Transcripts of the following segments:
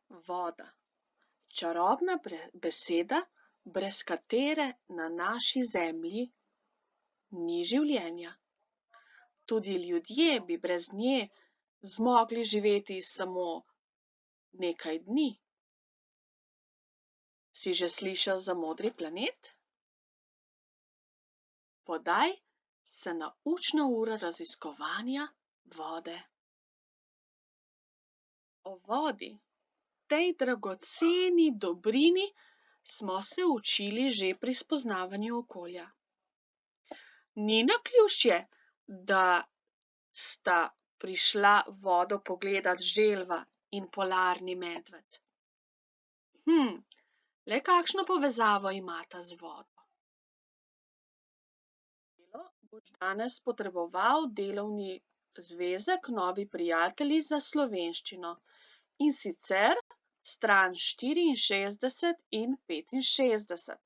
Voda. Čarobna beseda, brez katere na naši zemlji ni življenja. Tudi ljudje bi brez nje zmogli živeti samo nekaj dni. Si že slišal za modri planet? Podaj se na učno uro raziskovanja vode. O vodi, tej dragoceni dobrini, smo se učili že pri spoznavanju okolja. Ni naključje, da sta prišla vodo pogledat želva in polarni medved. Le kakšno povezavo imata z vodo? Boš danes potreboval delovni zvezek Novi prijatelji za slovenščino, in sicer stran 64 in 65.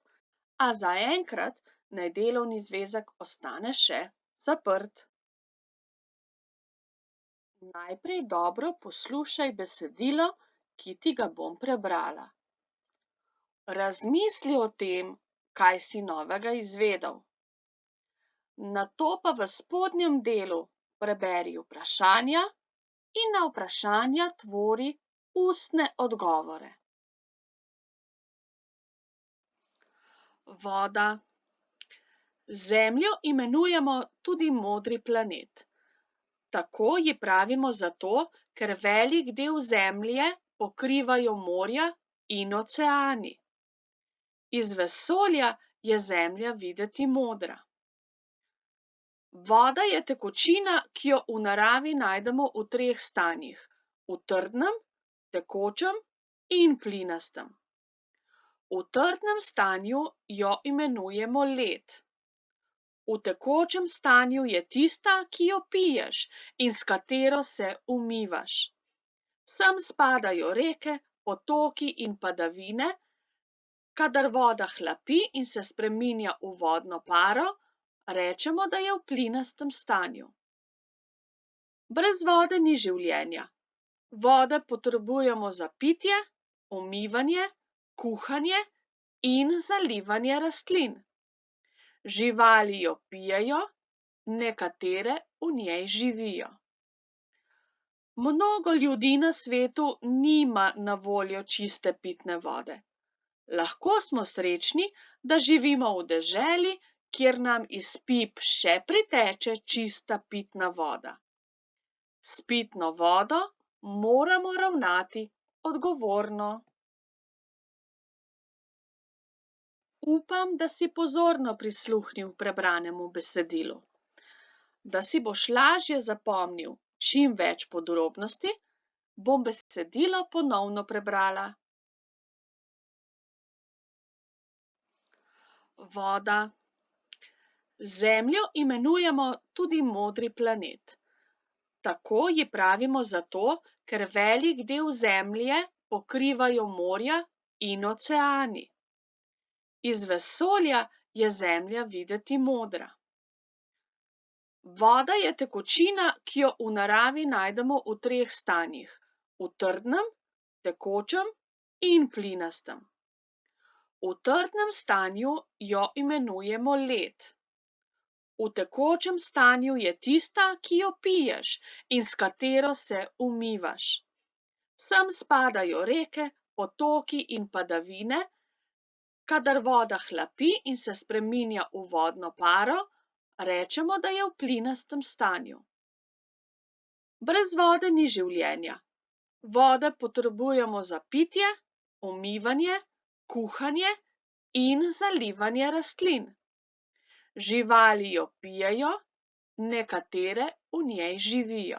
A zaenkrat naj delovni zvezek ostane še zaprt. Najprej dobro poslušaj besedilo, ki ti ga bom prebrala. Razmisli o tem, kaj si novega izvedel. Nato pa v spodnjem delu preberi vprašanja in na vprašanja tvori ustne odgovore. Voda. Zemljo imenujemo tudi modri planet. Tako ji pravimo zato, ker velik del Zemlje pokrivajo morja in oceani. Iz vesolja je Zemlja videti modra. Voda je tekočina, ki jo v naravi najdemo v 3 stanjih: v trdnem, tekočem in plinastem. V trdnem stanju jo imenujemo led. V tekočem stanju je tista, ki jo piješ in s katero se umivaš. Sem spadajo reke, potoki in padavine. Kadar voda hlapi in se spreminja v vodno paro, rečemo, da je v plinastem stanju. Brez vode ni življenja. Vode potrebujemo za pitje, umivanje, kuhanje in zalivanje rastlin. Živali jo pijejo, nekatere v njej živijo. Mnogo ljudi na svetu nima na voljo čiste pitne vode. Lahko smo srečni, da živimo v deželi, kjer nam iz pip še priteče čista pitna voda. S pitno vodo moramo ravnati odgovorno. Upam, da si pozorno prisluhnil prebranemu besedilu. Da si boš lažje zapomnil čim več podrobnosti, bom besedilo ponovno prebrala. Voda. Zemljo imenujemo tudi modri planet. Tako ji pravimo zato, ker velik del Zemlje pokrivajo morja in oceani. Iz vesolja je Zemlja videti modra. Voda je tekočina, ki jo v naravi najdemo v 3 stanjih: v trdnem, tekočem in plinastem. V trdnem stanju jo imenujemo led. V tekočem stanju je tista, ki jo piješ in s katero se umivaš. Sem spadajo reke, potoki in padavine. Kadar voda hlapi in se spreminja v vodno paro, rečemo, da je v plinastem stanju. Brez vode ni življenja. Vode potrebujemo za pitje, umivanje, kuhanje in zalivanje rastlin. Živali jo pijejo, nekatere v njej živijo.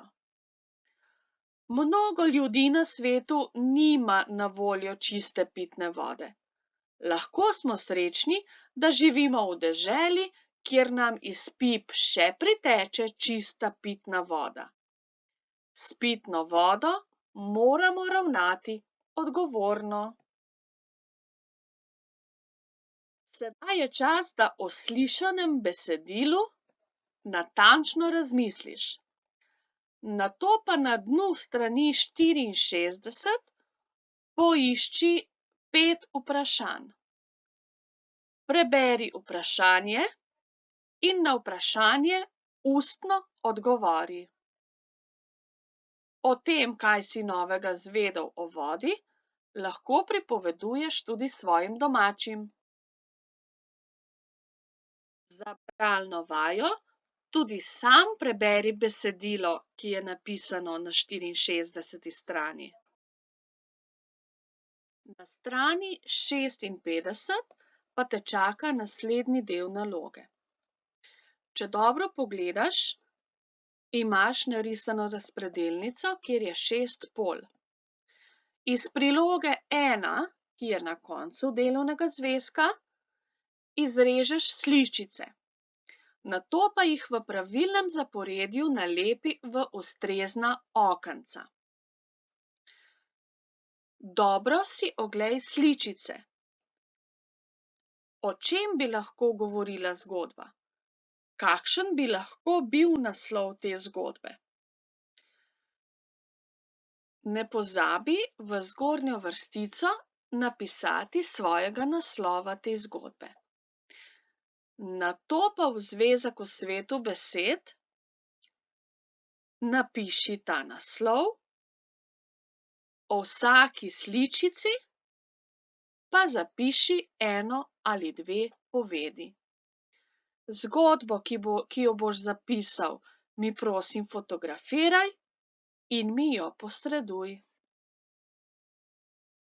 Mnogo ljudi na svetu nima na voljo čiste pitne vode. Lahko smo srečni, da živimo v deželi, kjer nam iz pip še priteče čista pitna voda. S pitno vodo moramo ravnati odgovorno. Sedaj je čas, da o slišanem besedilu natančno razmisliš. Nato pa na dnu strani 64 Poišči 5 vprašanj. Preberi vprašanje in na vprašanje ustno odgovori. O tem, kaj si novega zvedel o vodi, lahko pripoveduješ tudi svojim domačim. Za bralno vajo tudi sam preberi besedilo, ki je napisano na 64. strani. Na strani 56 pa te čaka naslednji del naloge. Če dobro pogledaš, imaš narisano razpredelnico, kjer je 6 polj. Iz priloge 1, ki je na koncu delovnega zvezka, izrežeš sličice. Nato pa jih v pravilnem zaporedju nalepi v ustrezna okenca. Dobro si oglej sličice. O čem bi lahko govorila zgodba? Kakšen bi lahko bil naslov te zgodbe? Ne pozabi v zgornjo vrstico napisati svojega naslova te zgodbe. Nato pa v zvezek v svetu besed napiši ta naslov, o vsaki sličici pa zapiši 1 ali 2 povedi. Zgodbo, ki jo boš zapisal, mi prosim fotografiraj in mi jo posreduj.